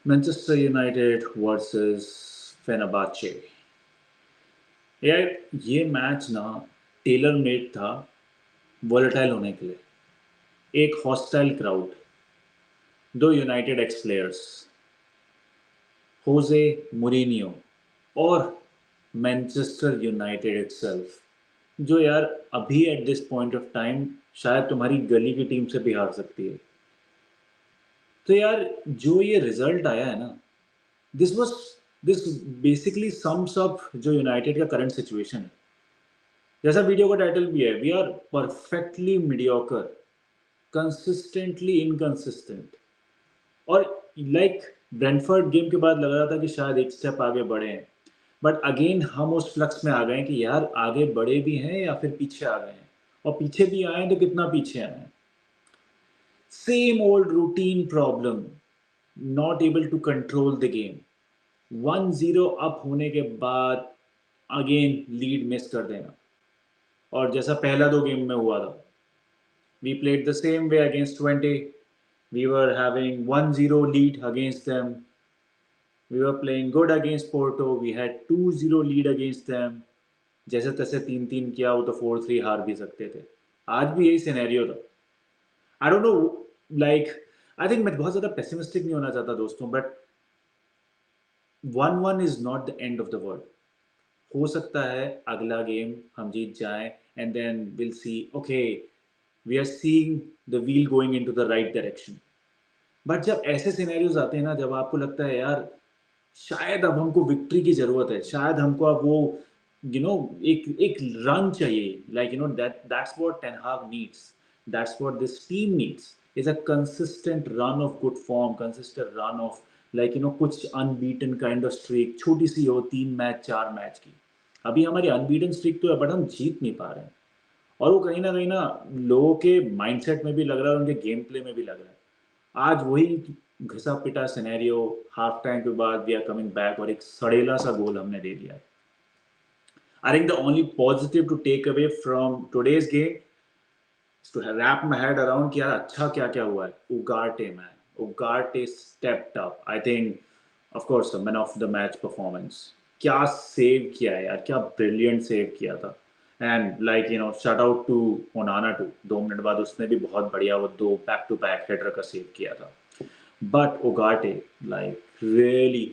Manchester United versus फेनेर्बाचे। यार ये match ना टेलर मेड था वोलेटाइल होने के लिए। एक हॉस्टाइल क्राउड, दो यूनाइटेड एक्स प्लेयर्स, होजे मुरिनियो और मैनचेस्टर यूनाइटेड इटसेल्फ, जो यार अभी at this point of time शायद तुम्हारी गली की टीम से भी हार सकती है। तो यार जो ये रिजल्ट आया है ना, this was this basically sums up जो यूनाइटेड का करंट सिचुएशन है। जैसा वीडियो का टाइटल भी है, we are perfectly mediocre, consistently inconsistent. और लाइक ब्रेंटफोर्ड गेम के बाद लग रहा था कि शायद एक स्टेप आगे बढ़े हैं, बट अगेन हम उस फ्लक्स में आ गए कि यार आगे बढ़े भी हैं या फिर पीछे आ गए हैं, और पीछे भी आए तो कितना पीछे आए हैं। Same old routine problem, not able to control the game. 1-0 up होने के बाद अगेन लीड मिस कर देना। और जैसा पहला दो गेम में हुआ था, we played the same way against 20. We were having 1-0 lead against them. We were playing good against Porto. We had 2-0 lead against them. जैसे तैसे 3-3 किया, वो तो 4-3 हार भी सकते थे। आज भी यही सिनेरियो था। I don't know, like I think मैं बहुत ज़्यादा पेसिमिस्टिक नहीं होना चाहता दोस्तों, but 1-1 is not the end of the world. हो सकता है अगला गेम हम जीत जाएं, and then will see okay, we are seeing the wheel going into the right direction. But जब ऐसे सिनेरियोज आते हैं ना, जब आपको लगता है यार शायद अब हमको विक्ट्री की जरूरत है, शायद हमको अब वो एक एक रन चाहिए, लाइक दैट्स व्हाट टेन हाग needs, that's what this team needs, is a consistent run of good form, consistent run of कुछ अनबीटन काइंड ऑफ स्ट्रीक, छोटी सी हो, 3 मैच 4 मैच की। अभी हमारी अनबीटन स्ट्रीक तो है, बट हम जीत नहीं पा रहे हैं। और वो कहीं ना लोगों के माइंडसेट में भी लग रहा है, उनके गेम प्ले में भी लग रहा है। आज वही घिसा पिटा सिनेरियो, हाफ टाइम के बाद वी आर कमिंग बैक और एक सड़ेला सा गोल हमने दे दिया। I think the only positive to take away from today's game is to wrap my head around कि यार अच्छा क्या क्या हुआ है। Ugarte man, Ugarte stepped up. I think of course man of the match performance. क्या save किया है यार, क्या ब्रिलियंट सेव किया था। And shout out to Onana too, 2 मिनट बाद उसने भी बहुत बढ़िया वो दो बैक टू बैक हेडर का सेव किया था। But Ugarte, really,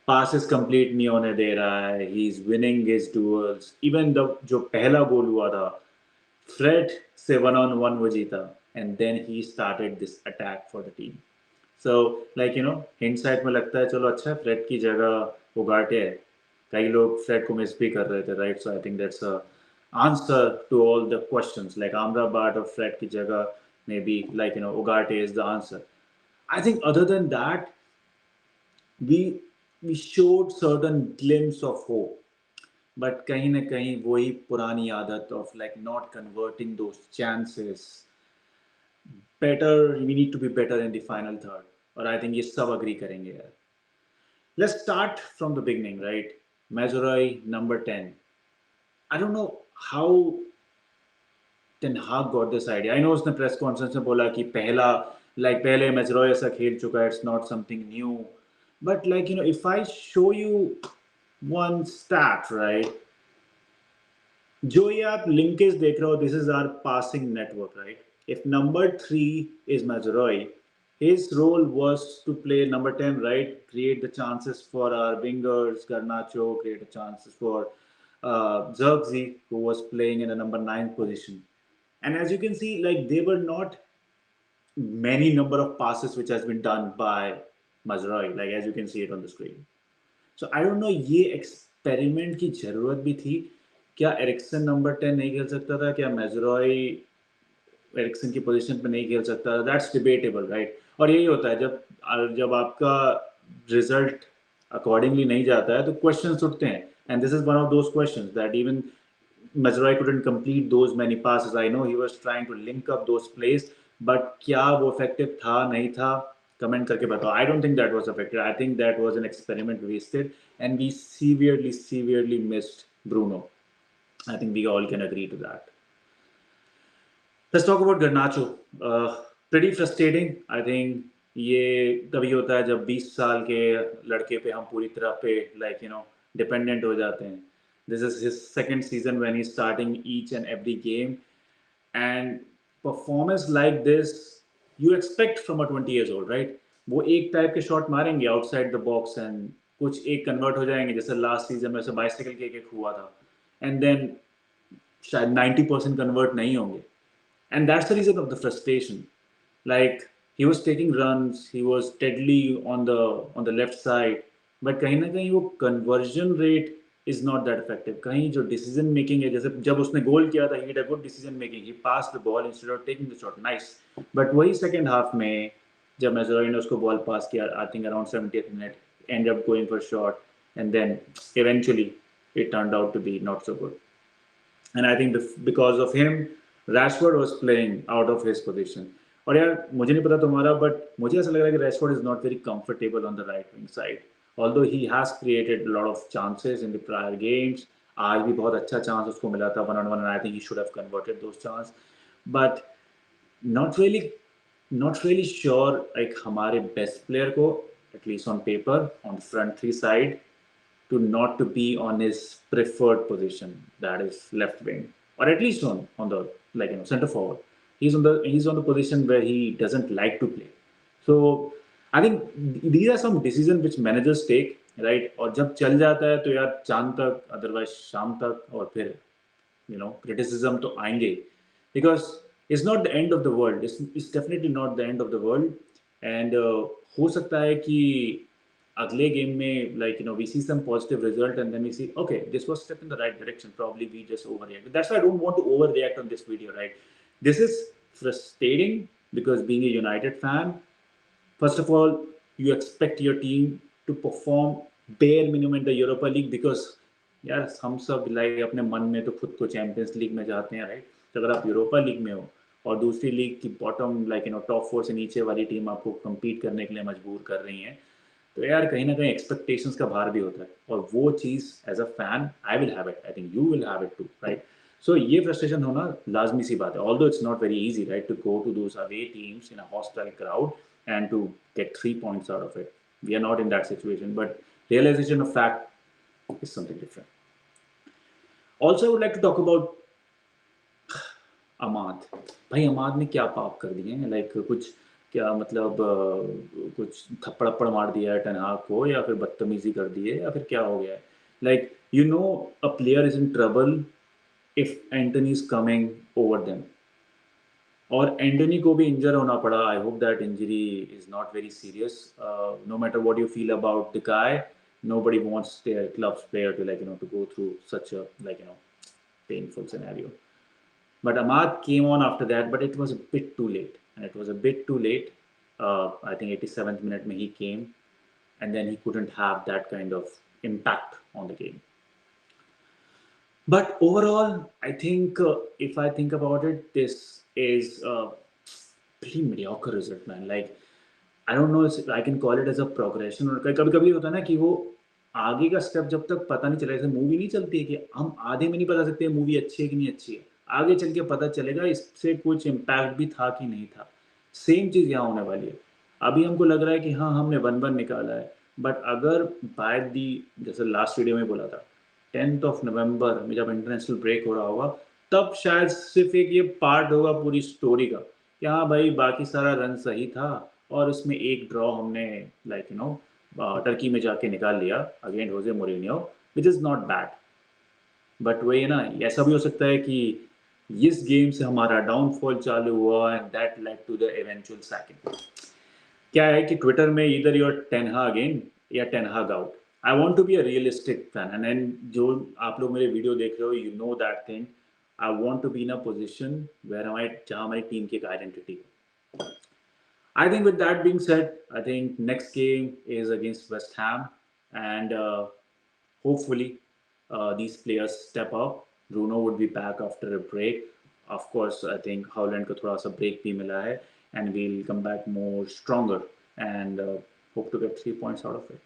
passes complete नहीं होने दे रहा है. He's winning his duels. Even the जो पहला गोल हुआ था, Fred से 1-on-1 वो जीता, and then he started this attack for the team. So hindsight में लगता है चलो अच्छा, फ्रेड की जगह उगाटे है। कई लोग फ्रेड को मिस भी कर रहे थे, right? So I think that's a answer to all the questions, like Amrabat और फ्रेड की जगह maybe Ugarte is the answer. I think other than that, we we showed certain glimpse of hope, but कहीं ना कहीं वही पुरानी आदत of not converting those chances. Better, we need to be better in the final third, और I think ये सब agree करेंगे यार। Let's start from the beginning, right? Mazuroi number 10. I don't know how Ten Hag got this idea. I know उसने press conference में बोला कि पहले मैचरॉय ऐसा खेल चुका है, it's not something new. But if I show you one stat, right, जो ये आप लिंकेज देख रहे हो, this is our passing network, right? If number 3 is मैचरॉय, his role was to play number 10, right? Create the chances for our wingers, Garnacho, create the chances for Zirkzee, who was playing in the number 9 position. And as you can see, they were not many number of passes which has been done by Mazraoui, as you can see it on the screen. So I don't know, ये experiment की जरूरत भी थी क्या? Ericsson number 10 नहीं खेल सकता था क्या? मैजरॉय एरिक्सन की पोजीशन पे नहीं खेल सकता था? That's debatable, right? और यही होता है जब जब आपका रिजल्ट अकॉर्डिंगली नहीं जाता है तो क्वेश्चंस उठते हैं, and this is one of those questions that even Mazraoui couldn't complete those many passes. I know he was trying to link up those plays, but क्या वो effective था नहीं था? Comment करके बताओ. I don't think that was effective. I think that was an experiment wasted, and we severely missed Bruno. I think we all can agree to that. Let's talk about Garnacho. Pretty frustrating. I think ये तभी होता है जब 20 साल के लड़के पे हम पूरी तरह पे डिपेंडेंट हो जाते हैं. This is his second season when he's starting each and every game, and performance like this you expect from a 20 years old, right? वो एक टाइप के शॉट मारेंगे आउटसाइड द बॉक्स एंड कुछ एक कन्वर्ट हो जाएंगे, जैसे लास्ट सीजन में से बाइसिकल के एक हुआ था, एंड देन शायद 90% कन्वर्ट नहीं होंगे. And that's the reason of the frustration. Like he was taking runs, he was deadly on the left side, but कहीं ना कहीं वो conversion rate is not that effective. कहीं जो decision making है, जैसे जब उसने गोल किया था, he had a good decision making. He passed the ball instead of taking the shot. Nice. But वही second half में जब मेजोरी ने उसको बॉल पास किया, I think around 70th minute, ended up going for shot, and then eventually it turned out to be not so good. And I think because of him, Rashford was playing out of his position. और यार मुझे नहीं पता तुम्हारा, but मुझे ऐसा लग रहा है कि Rashford is not very comfortable on the right wing side. Although he has created a lot of chances in the prior games, आज भी बहुत अच्छा chance उसको मिला था one on one, and I think he should have converted those chances. But not really, not really sure like हमारे best player को, at least on paper, on the front three side, to not to be on his preferred position, that is left wing, or at least on the center forward. He's on the position where he doesn't like to play. So I think these are some decisions which managers take, right? और जब चल जाता है तो यार चांद तक, otherwise शाम तक, और फिर criticism तो आएंगे, because it's not the end of the world. It's definitely not the end of the world. And हो सकता है कि अगले गेम में we see some positive result, and then we see, okay, this was step in the right direction, probably we just overreacted. That's why I don't want to overreact on this video, right? This is frustrating because being a United fan, first of all, you expect your team to perform bare minimum in the Europa League, because यार हम सब अपने मन में तो खुद को champions league में जाते हैं, राइट? तो अगर आप यूरोपा लीग में हो और दूसरी लीग की बॉटम टॉप 4 से नीचे वाली टीम आपको कम्पीट करने के लिए मजबूर कर रही है, तो यार कहीं ना कहीं एक्सपेक्टेशंस का भार भी होता है, और वो चीज़ as a fan I will have it, I think you will have it too, right? So ये फ्रस्ट्रेशन होना लाजमी सी बात है, although it's not very easy, right, to go to those away teams in a hostile crowd and to get 3 points out of it. We are not in that situation, but realization of fact is something different. Also, I would like to talk about अमाद. भाई अमाद ने क्या पाप कर दिए हैं? कुछ क्या मतलब कुछ थप्पड़ थप्पड़ मार दिया है टनहाग को, या फिर बदतमीजी कर दी है, या फिर क्या हो गया है? A player is in trouble if Antony is coming over them, और एंटनी को भी इंजर होना पड़ा. I hope that injury is not very serious. No matter what you feel about the guy, nobody wants their club's player to go through such a painful scenario. But Ahmad came on after that, but it was a bit too late. And it was a bit too late. I think 87th minute he came, and then he couldn't have that kind of impact on the game. But overall, I think if I think about it, this is a pretty mediocre result, man. I don't know if I can call it as a progression, और कभी-कभी होता है ना कि वो आगे का step जब तक पता नहीं चलेगा, जैसे मूवी नहीं चलती है कि हम आधे में नहीं बता सकते मूवी अच्छी है कि नहीं अच्छी है, आगे चल के पता चलेगा इससे कुछ इम्पैक्ट भी था कि नहीं था. सेम चीज़ यहाँ होने वाली है. अभी हमको लग रहा है कि हाँ हमने 1-1 निकाला है, बट अगर बाय दी, जैसे लास्ट वीडियो में बोला था, 10th of November में जब इंटरनेशनल ब्रेक हो रहा होगा, तब शायद सिर्फ एक ये पार्ट होगा पूरी स्टोरी का कि हाँ भाई बाकी सारा रन सही था, और इसमें एक ड्रॉ हमने टर्की में जाके निकाल लिया against Jose Mourinho, which is not bad. But वही है ना, ऐसा भी हो सकता है कि इस गेम से हमारा डाउनफॉल चालू हुआ, and that led to the eventual sacking. क्या है कि ट्विटर में इधर योर टेनहाग इन या Ten Hag out. I want to be a realistic fan, and जो आप लोग मेरे वीडियो देख रहे हो, you know that thing. I want to be in a position where जहाँ हमारी टीम की एक आइडेंटिटी है. I think with that being said, I think next game is against West Ham, and hopefully these players step up. Bruno would be back after a break. Of course, I think Howland को थोड़ा सा break भी मिला है, and we'll come back more stronger and hope to get 3 points out of it.